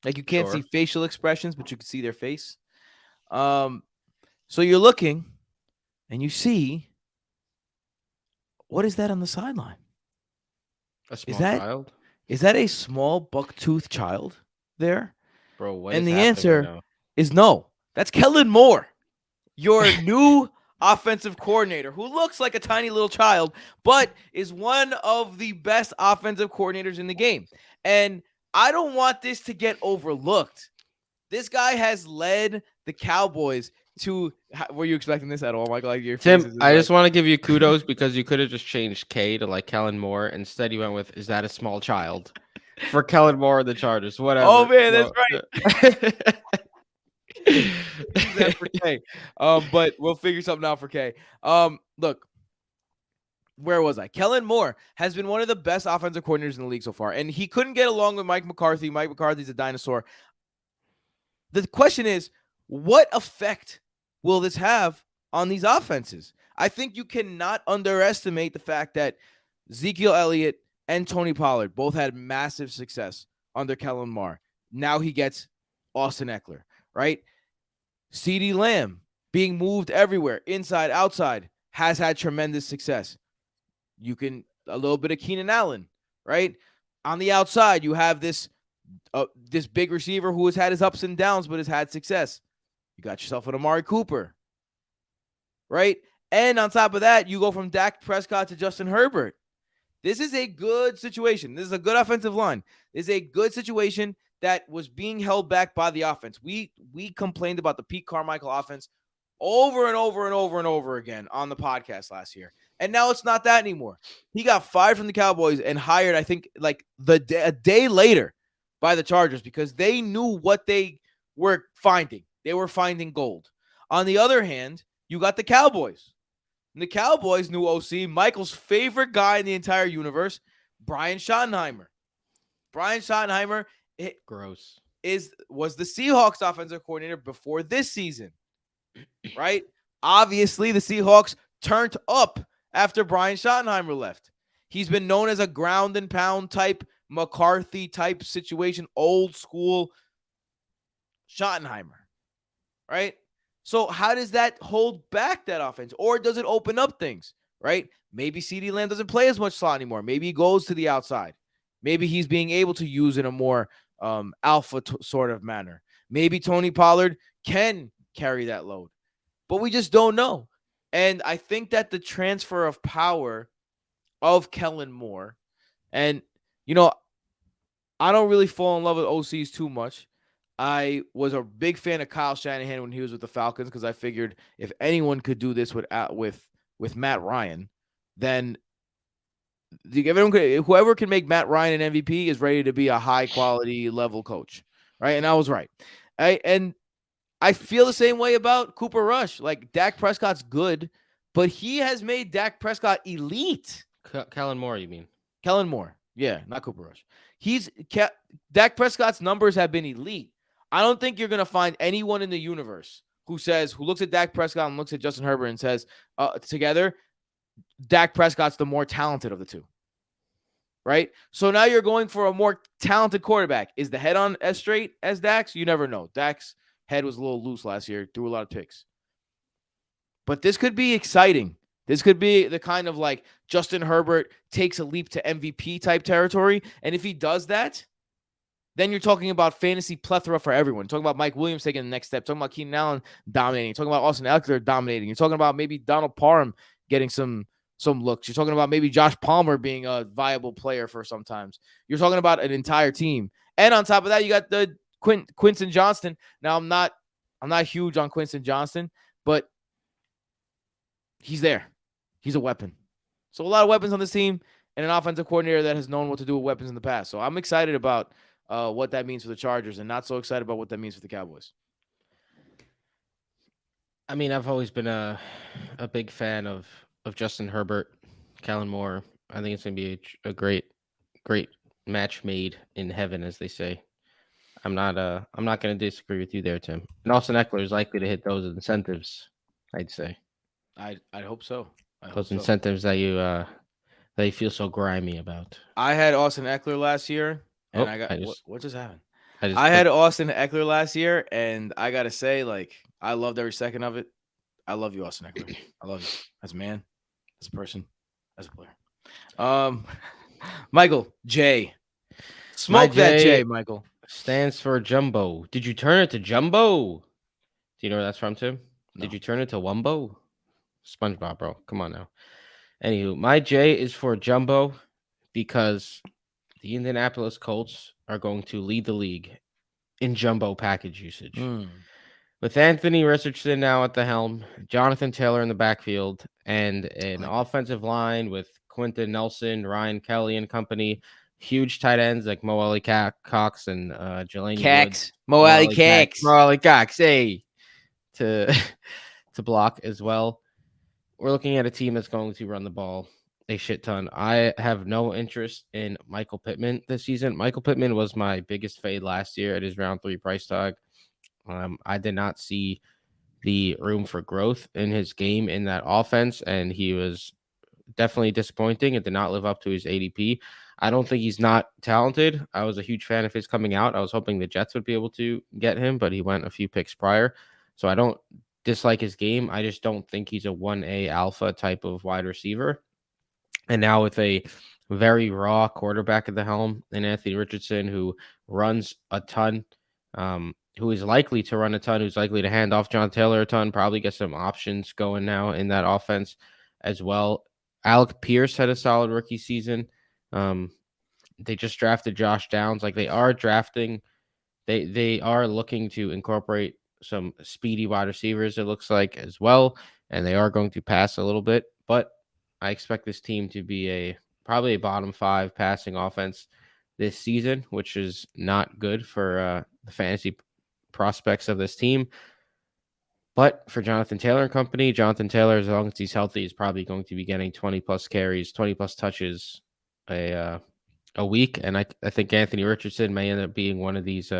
S1: Like you can't see
S2: Sure.
S1: facial expressions, but you can see their face. Um, so you're looking and you see, what is that on the sideline?
S2: A
S1: Is
S2: small
S1: that
S2: child?
S1: is that a small buck-toothed child there?
S2: Bro, what
S1: And
S2: is
S1: the
S2: happening right
S1: answer
S2: now?
S1: is no. That's Kellen Moore, your new offensive coordinator, who looks like a tiny little child, but is one of the best offensive coordinators in the game. And I don't want this to get overlooked. This guy has led the Cowboys to. Were you expecting this at all, Michael? Like your face
S2: Tim,
S1: is just
S2: I
S1: like,
S2: just want to give you kudos because you could have just changed K to like Kellen Moore. Instead, you went with is that a small child for Kellen Moore and the Chargers?
S1: oh
S2: Whatever.
S1: man, that's
S2: No.
S1: right. Use that for K. But we'll figure something out for K. Look, where was I? Kellen Moore has been one of the best offensive coordinators in the league so far, and he couldn't get along with Mike McCarthy. Mike McCarthy's a dinosaur. The question is, what effect will this have on these offenses? I think you cannot underestimate the fact that Ezekiel Elliott and Tony Pollard both had massive success under Kellen Moore. Now he gets Austin Eckler, right? CeeDee Lamb being moved everywhere, inside, outside, has had tremendous success. You can a little bit of Keenan Allen, right? On the outside, you have this big receiver who has had his ups and downs, but has had success. You got yourself an Amari Cooper, right? And on top of that, you go from Dak Prescott to Justin Herbert. This is a good situation. This is a good offensive line. This is a good situation that was being held back by the offense. We complained about the Pete Carmichael offense over and over and over and over again on the podcast last year. And now it's not that anymore. He got fired from the Cowboys and hired, I think, like a day later by the Chargers because they knew what they were finding. They were finding gold. On the other hand, you got the Cowboys. And the Cowboys' new OC, Michael's favorite guy in the entire universe, Brian Schottenheimer. Brian Schottenheimer
S2: Gross.
S1: was the Seahawks offensive coordinator before this season, right? Obviously, the Seahawks turned up after Brian Schottenheimer left. He's been known as a ground and pound type, McCarthy type situation, old school Schottenheimer, right? So how does that hold back that offense? Or does it open up things, right? Maybe CeeDee Lamb doesn't play as much slot anymore. Maybe he goes to the outside. Maybe he's being able to use in a more alpha sort of manner. Maybe Tony Pollard can carry that load. But we just don't know. And I think that the transfer of power of Kellen Moore, and, I don't really fall in love with OCs too much. I was a big fan of Kyle Shanahan when he was with the Falcons because I figured if anyone could do this with Matt Ryan, then whoever can make Matt Ryan an MVP is ready to be a high quality level coach, right? And I was right. And I feel the same way about Cooper Rush. Like Dak Prescott's good, but he has made Dak Prescott elite.
S2: Kellen Moore, you mean?
S1: Kellen Moore, yeah, not Cooper Rush. Dak Prescott's numbers have been elite. I don't think you're gonna find anyone in the universe who looks at Dak Prescott and looks at Justin Herbert and says, together, Dak Prescott's the more talented of the two. Right? So now you're going for a more talented quarterback. Is the head on as straight as Dak's? You never know. Dak's head was a little loose last year, threw a lot of picks. But this could be exciting. This could be the kind of like Justin Herbert takes a leap to MVP type territory. And if he does that, then you're talking about fantasy plethora for everyone. You're talking about Mike Williams taking the next step. You're talking about Keenan Allen dominating. You're talking about Austin Eckler dominating. You're talking about maybe Donald Parham getting some looks. You're talking about maybe Josh Palmer being a viable player for sometimes. You're talking about an entire team. And on top of that, you got the Quinton Johnston. Now, I'm not huge on Quinton Johnston, but he's there. He's a weapon. So a lot of weapons on this team and an offensive coordinator that has known what to do with weapons in the past. So I'm excited about what that means for the Chargers and not so excited about what that means for the Cowboys.
S2: I mean, I've always been a big fan of Justin Herbert, Kellen Moore. I think it's going to be a great match made in heaven, as they say. I'm not going to disagree with you there, Tim. And Austin Eckler is likely to hit those incentives, I'd say.
S1: I'd hope so.
S2: Those incentives that you feel so grimy about.
S1: I had Austin Eckler last year, and what just happened? I had Austin Eckler last year, and I gotta say, like, I loved every second of it. I love you, Austin Eckler. I love you as a man, as a person, as a player. Michael J. Smoke that J, Michael.
S2: Stands for Jumbo. Did you turn it to Jumbo? Do you know where that's from, Tim? No. Did you turn it to Wumbo? SpongeBob, bro. Come on now. Anywho, my J is for Jumbo because the Indianapolis Colts are going to lead the league in Jumbo package usage. With Anthony Richardson now at the helm, Jonathan Taylor in the backfield, and an offensive line with Quentin Nelson, Ryan Kelly and company, huge tight ends like Mo Ali Cox and Jelani Woods.
S1: Mo Ali Cox,
S2: hey, to block as well. We're looking at a team that's going to run the ball a shit ton. I have no interest in Michael Pittman this season. Michael Pittman was my biggest fade last year at his round 3 price tag. I did not see the room for growth in his game in that offense, and he was definitely disappointing and did not live up to his ADP. I don't think he's not talented. I was a huge fan of his coming out. I was hoping the Jets would be able to get him, but he went a few picks prior. So I don't dislike his game. I just don't think he's a 1A alpha type of wide receiver. And now with a very raw quarterback at the helm and Anthony Richardson, who runs a ton, who is likely to run a ton, who's likely to hand off John Taylor a ton, probably get some options going now in that offense as well. Alec Pierce had a solid rookie season. They just drafted Josh Downs. Like they are drafting, they are looking to incorporate some speedy wide receivers, it looks like, as well. And they are going to pass a little bit, but I expect this team to be probably a bottom 5 passing offense this season, which is not good for the fantasy prospects of this team. But for Jonathan Taylor and company, Jonathan Taylor, as long as he's healthy, is probably going to be getting 20 plus carries, 20 plus touches a week. And I think Anthony Richardson may end up being one of these,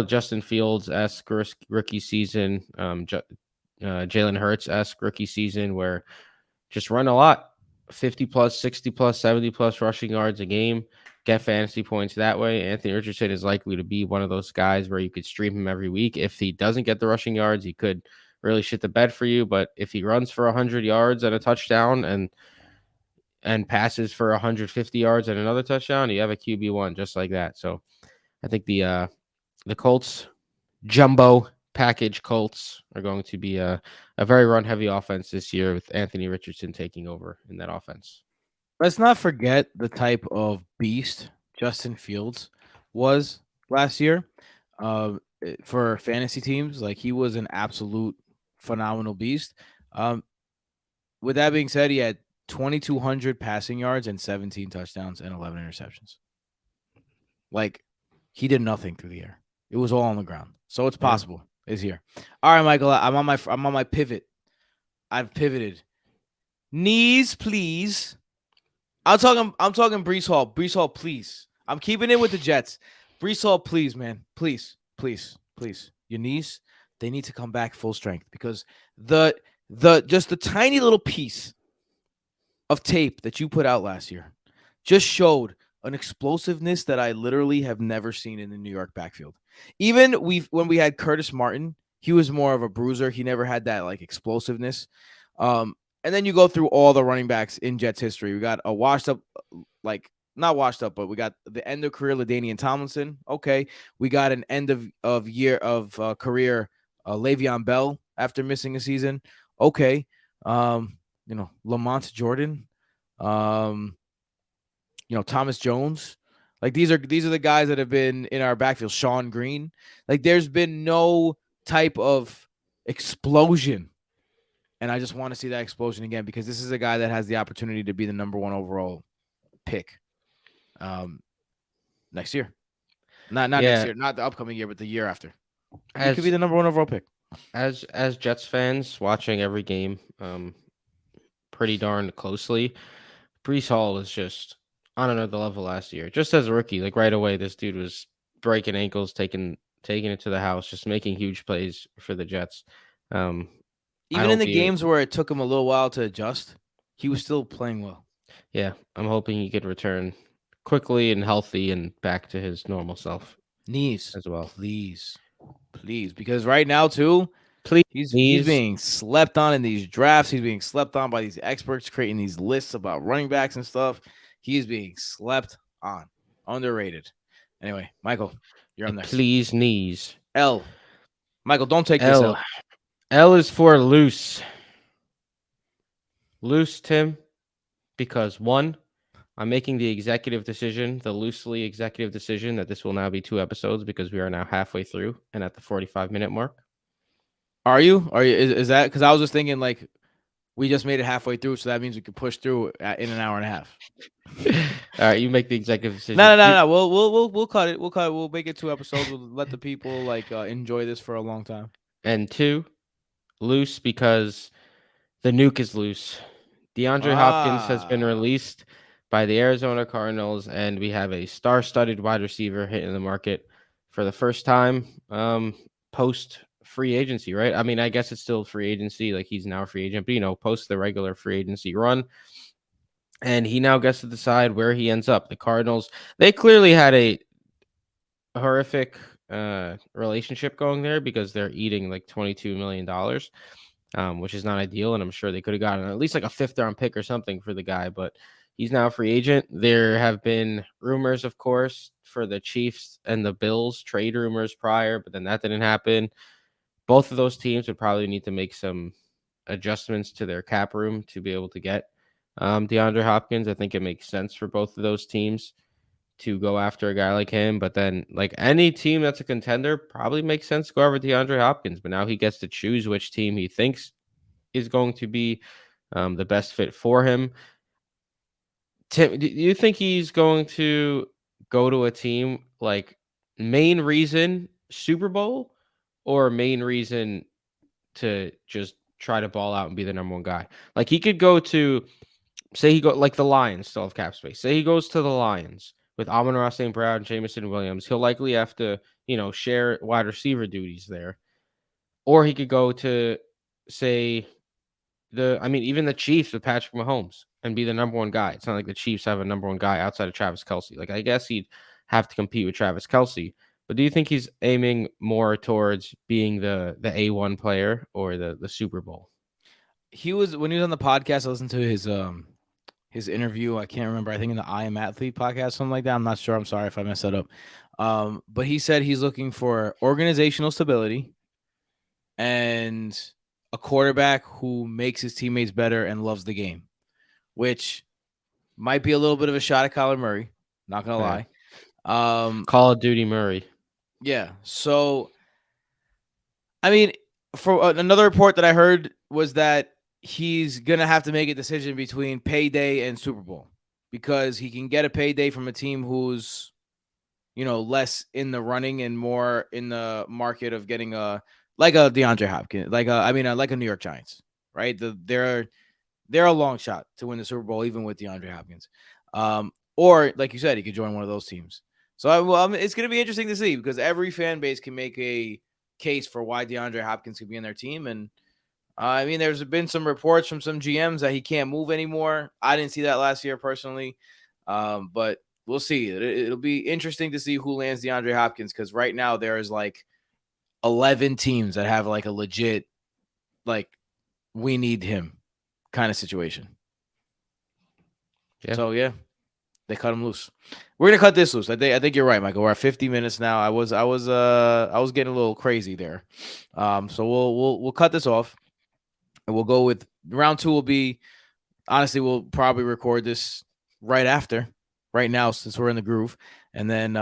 S2: Justin Fields-esque rookie season, Jalen Hurts-esque rookie season, where just run a lot, 50 plus, 60 plus, 70 plus rushing yards a game, get fantasy points that way. Anthony Richardson is likely to be one of those guys where you could stream him every week. If he doesn't get the rushing yards, he could really shit the bed for you. But if he runs for 100 yards and a touchdown and passes for 150 yards and another touchdown, you have a QB1 just like that. So I think the Colts jumbo package Colts are going to be a very run-heavy offense this year with Anthony Richardson taking over in that offense.
S1: Let's not forget the type of beast Justin Fields was last year for fantasy teams. Like, he was an absolute phenomenal beast. With that being said, he had 2,200 passing yards and 17 touchdowns and 11 interceptions. Like, he did nothing through the air. It was all on the ground. So it's possible. Is here. All right, Michael. I'm on my pivot. I've pivoted. Knees, please. I'm talking Breece Hall. Breece Hall, please. I'm keeping it with the Jets. Breece Hall, please, man. Please. Your knees, they need to come back full strength because just the tiny little piece of tape that you put out last year just showed an explosiveness that I literally have never seen in the New York backfield. Even when we had Curtis Martin, he was more of a bruiser. He never had that like explosiveness. And then you go through all the running backs in Jets history. We got a washed up, not washed up, but we got the end of career LaDainian Tomlinson. Okay, we got an end of career Le'Veon Bell after missing a season. Okay, Lamont Jordan. Thomas Jones. Like these are the guys that have been in our backfield. Sean Green. Like there's been no type of explosion And I just want to see that explosion again because this is a guy that has the opportunity to be the number 1 overall pick next year. Not next year, not the upcoming year, but the year after. He could be the number 1 overall pick.
S2: As Jets fans watching every game pretty darn closely, Breece Hall was just on another level last year. Just as a rookie, like right away, this dude was breaking ankles, taking it to the house, just making huge plays for the Jets.
S1: Even in the games where it took him a little while to adjust, he was still playing well.
S2: Yeah, I'm hoping he could return quickly and healthy and back to his normal self.
S1: Knees
S2: as well,
S1: please, because right now too,
S2: please,
S1: he's being slept on in these drafts. He's being slept on by these experts creating these lists about running backs and stuff. He's being slept on, underrated. Anyway, Michael, you're up next.
S2: Please, knees.
S1: L. Michael, don't take this L.
S2: L is for loose. Loose, Tim, because 1, I'm making the loosely executive decision that this will now be 2 episodes because we are now halfway through and at the 45-minute mark.
S1: Are you? Is that because I was just thinking like we just made it halfway through, so that means we could push through in an hour and a half.
S2: All right, you make the executive decision.
S1: No. We'll cut it. We'll make it 2 episodes. We'll let the people enjoy this for a long time.
S2: And 2, loose because the nuke is loose. DeAndre Hopkins has been released by the Arizona Cardinals, and we have a star-studded wide receiver hitting the market for the first time post free agency, right? I mean, I guess it's still free agency, like he's now a free agent, but post the regular free agency run. And he now gets to decide where he ends up. The Cardinals, they clearly had a horrific relationship going there because they're eating like $22 million. Which is not ideal, and I'm sure they could have gotten at least like a 5th-round pick or something for the guy, but he's now a free agent. There have been rumors, of course, for the Chiefs and the Bills, trade rumors prior, but then that didn't happen. Both of those teams would probably need to make some adjustments to their cap room to be able to get DeAndre Hopkins. I think it makes sense for both of those teams to go after a guy like him, but then like any team that's a contender probably makes sense to go over DeAndre Hopkins, but now he gets to choose which team he thinks is going to be the best fit for him. Tim, do you think he's going to go to a team like main reason Super Bowl or main reason to just try to ball out and be the number 1 guy? Like he could go to, say he go like the Lions still have cap space. Say he goes to the Lions with Amon-Ra St. Brown, Jameson Williams. He'll likely have to, share wide receiver duties there. Or he could go to, say, even the Chiefs with Patrick Mahomes and be the number 1 guy. It's not like the Chiefs have a number 1 guy outside of Travis Kelce. Like, I guess he'd have to compete with Travis Kelce. But do you think he's aiming more towards being the A1 player or the Super Bowl?
S1: When he was on the podcast, I listened to his interview. I can't remember. I think in the I Am Athlete podcast, something like that. I'm not sure. I'm sorry if I messed that up. But he said he's looking for organizational stability and a quarterback who makes his teammates better and loves the game, which might be a little bit of a shot at Kyler Murray. Not gonna lie.
S2: Call of Duty Murray.
S1: Yeah. So, I mean, for another report that I heard was that he's gonna have to make a decision between payday and Super Bowl because he can get a payday from a team who's, less in the running and more in the market of getting a DeAndre Hopkins, like a New York Giants, right? They're a long shot to win the Super Bowl even with DeAndre Hopkins, or like you said, he could join one of those teams. So it's gonna be interesting to see because every fan base can make a case for why DeAndre Hopkins could be in their team. And there's been some reports from some GMs that he can't move anymore. I didn't see that last year personally, but we'll see. It'll be interesting to see who lands DeAndre Hopkins because right now there is like 11 teams that have like a legit, like, we need him kind of situation. Yeah. So yeah, they cut him loose. We're gonna cut this loose. I think you're right, Michael. We're at 50 minutes now. I was getting a little crazy there. So we'll cut this off, and we'll go with round 2. Will be, honestly, we'll probably record this right now since we're in the groove, and then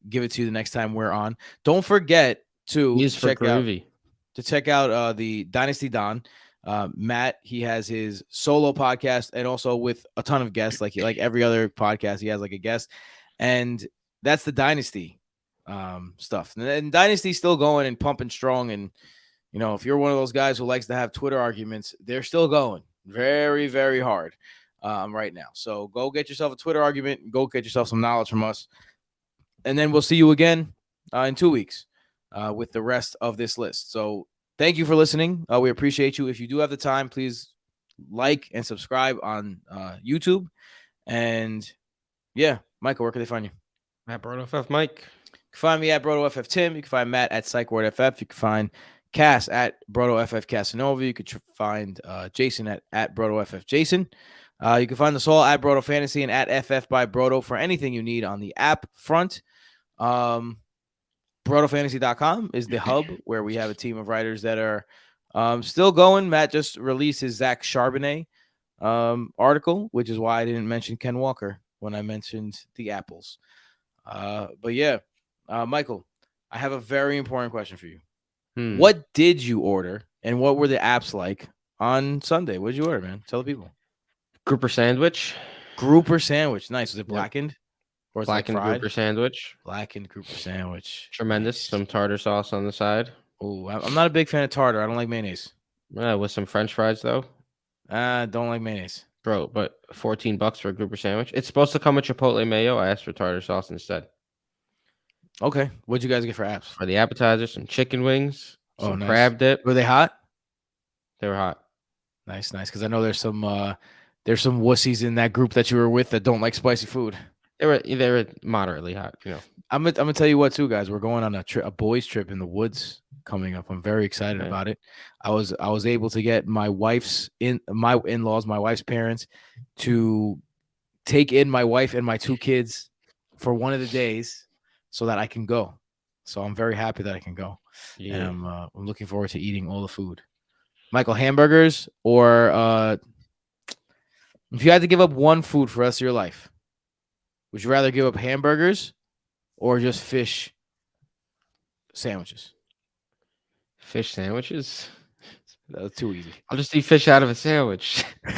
S1: give it to you the next time we're on. Don't forget to check out the Dynasty Don. Matt, he has his solo podcast and also with a ton of guests, like every other podcast, he has like a guest, and that's the Dynasty stuff. And Dynasty's still going and pumping strong. And if you're one of those guys who likes to have Twitter arguments, they're still going very, very hard right now. So go get yourself a Twitter argument. Go get yourself some knowledge from us. And then we'll see you again in 2 weeks with the rest of this list. So thank you for listening. We appreciate you. If you do have the time, please like and subscribe on YouTube. And yeah, Michael, where can they find you?
S2: Matt BrotoFF Mike.
S1: You can find me at BrotoFF Tim. You can find Matt at PsychWordFF. You can find Cass at BrotoFF Casanova. You could find Jason at BrotoFF Jason. You can find us all at Broto Fantasy and at FF by Broto for anything you need on the app front. BrotoFantasy.com is the hub where we have a team of writers that are still going. Matt just released his Zach Charbonnet article, which is why I didn't mention Ken Walker when I mentioned the apples. But yeah, Michael, I have a very important question for you. What did you order and what were the apps like on Sunday? What did you order, man? Tell the people.
S2: Grouper sandwich.
S1: Nice. Was it blackened?
S2: Or it's blackened like grouper sandwich.
S1: Blackened grouper sandwich.
S2: Tremendous. Nice. Some tartar sauce on the side.
S1: Oh, I'm not a big fan of tartar. I don't like mayonnaise.
S2: With some French fries, though.
S1: Don't like mayonnaise.
S2: Bro, but $14 for a grouper sandwich. It's supposed to come with Chipotle mayo. I asked for tartar sauce instead.
S1: Okay. What'd you guys get for apps?
S2: For the appetizer, some chicken wings, some crab dip.
S1: Were they hot?
S2: They were hot.
S1: Nice. Because I know there's some wussies in that group that you were with that don't like spicy food.
S2: They were moderately hot,
S1: I'm gonna tell you what, too, guys. We're going on a boys' trip in the woods coming up. I'm very excited about it. I was able to get my wife's in-laws, my wife's parents, to take in my wife and my 2 kids for one of the days so that I can go. So I'm very happy that I can go. Yeah. And I'm looking forward to eating all the food. Michael, hamburgers or if you had to give up one food for the rest of your life, would you rather give up hamburgers or just fish sandwiches?
S2: Fish sandwiches?
S1: That's too easy.
S2: I'll just eat fish out of a sandwich.